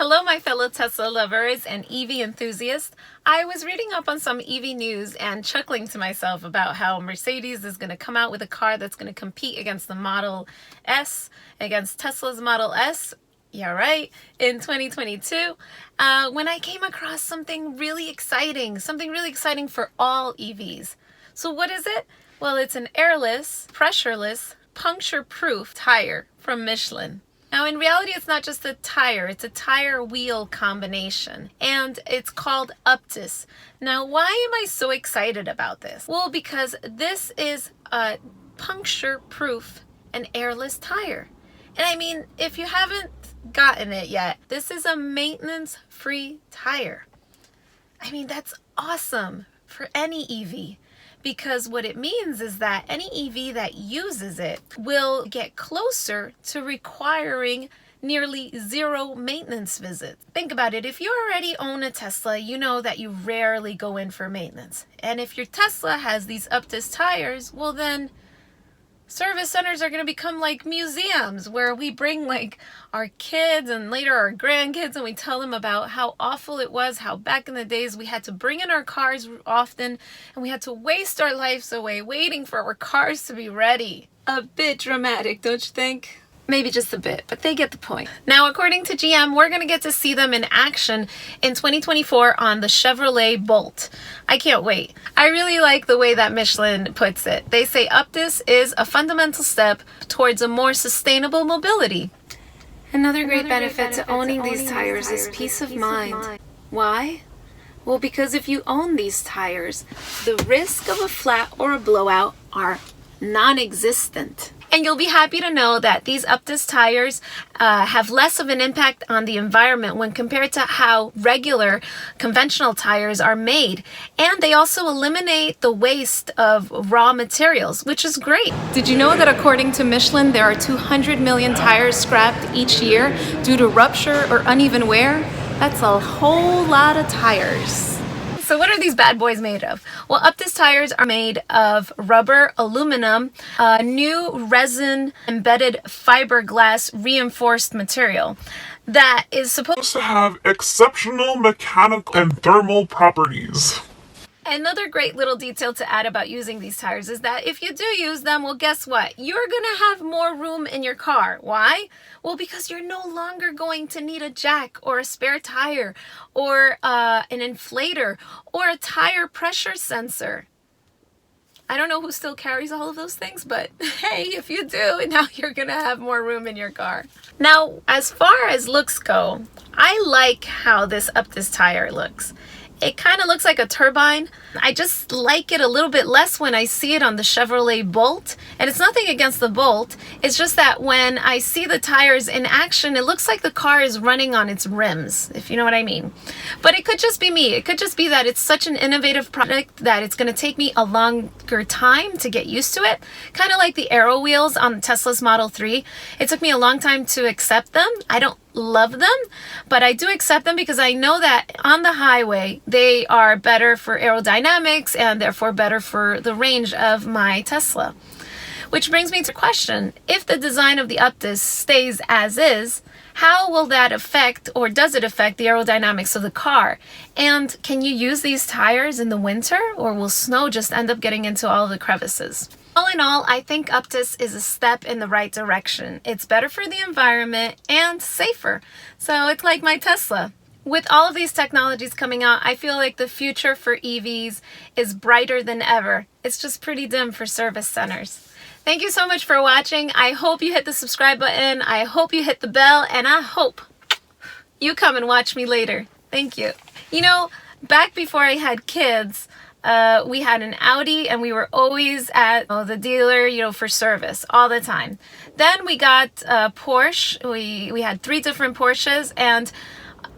Hello, my fellow Tesla lovers and EV enthusiasts. I was reading up on some EV news and chuckling to myself about how Mercedes is going to come out with a car that's going to compete against the Model S, against Tesla's Model S. Yeah, right. In 2022, when I came across something really exciting for all EVs. So what is it? Well, it's an airless, pressureless, puncture-proof tire from Michelin. Now, in reality, it's not just a tire, it's a tire-wheel combination, and it's called Uptis. Now, why am I so excited about this? Well, because this is a puncture-proof and airless tire. And I mean, if you haven't gotten it yet, this is a maintenance-free tire. I mean, that's awesome for any EV. Because what it means is that any EV that uses it will get closer to requiring nearly zero maintenance visits. Think about it. If you already own a Tesla, you know that you rarely go in for maintenance. And if your Tesla has these Uptis tires, well then service centers are going to become like museums where we bring like our kids and later our grandkids and we tell them about how awful it was, how back in the days we had to bring in our cars often and we had to waste our lives away waiting for our cars to be ready. A bit dramatic, don't you think? Maybe just a bit, but they get the point. Now, according to GM, we're going to get to see them in action in 2024 on the Chevrolet Bolt. I can't wait. I really like the way that Michelin puts it. They say Uptis is a fundamental step towards a more sustainable mobility. Another great benefit to owning these tires is peace of mind. Why? Well, because if you own these tires, the risk of a flat or a blowout are non-existent. And you'll be happy to know that these Uptis tires have less of an impact on the environment when compared to how regular conventional tires are made. And they also eliminate the waste of raw materials, which is great. Did you know that according to Michelin, there are 200 million tires scrapped each year due to rupture or uneven wear? That's a whole lot of tires. So what are these bad boys made of? Well, Uptis tires are made of rubber, aluminum, a new resin embedded fiberglass reinforced material that is supposed to have exceptional mechanical and thermal properties. Another great little detail to add about using these tires is that if you do use them, well, guess what? You're going to have more room in your car. Why? Well, because you're no longer going to need a jack or a spare tire or an inflator or a tire pressure sensor. I don't know who still carries all of those things, but hey, if you do, now you're going to have more room in your car. Now, as far as looks go, I like how this Uptis tire looks. It kind of looks like a turbine. I just like it a little bit less when I see it on the Chevrolet Bolt. And it's nothing against the Bolt. It's just that when I see the tires in action, it looks like the car is running on its rims, if you know what I mean. But it could just be me. It could just be that it's such an innovative product that it's going to take me a longer time to get used to it. Kind of like the aero wheels on Tesla's Model 3. It took me a long time to accept them. I don't love them, but I do accept them because I know that on the highway they are better for aerodynamics and therefore better for the range of my Tesla. Which brings me to the question, if the design of the Uptis stays as is, how will that affect, or does it affect, the aerodynamics of the car? And can you use these tires in the winter, or will snow just end up getting into all the crevices? All in all, I think Uptis is a step in the right direction. It's better for the environment and safer. So it's like my Tesla. With all of these technologies coming out, I feel like the future for EVs is brighter than ever. It's just pretty dim for service centers. Thank you so much for watching. I hope you hit the subscribe button. I hope you hit the bell, and I hope you come and watch me later. Thank you. You know, back before I had kids, we had an Audi and we were always at the dealer, for service all the time. Then we got a Porsche. We had 3 different Porsches, and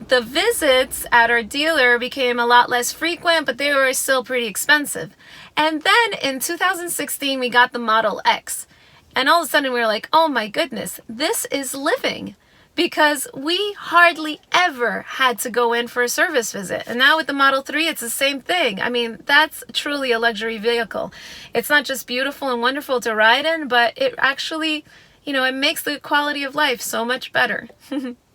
the visits at our dealer became a lot less frequent, but they were still pretty expensive. And then in 2016, we got the Model X. And all of a sudden we were like, oh my goodness, this is living. Because we hardly ever had to go in for a service visit. And now with the Model 3, it's the same thing. I mean, that's truly a luxury vehicle. It's not just beautiful and wonderful to ride in, but it actually, it makes the quality of life so much better.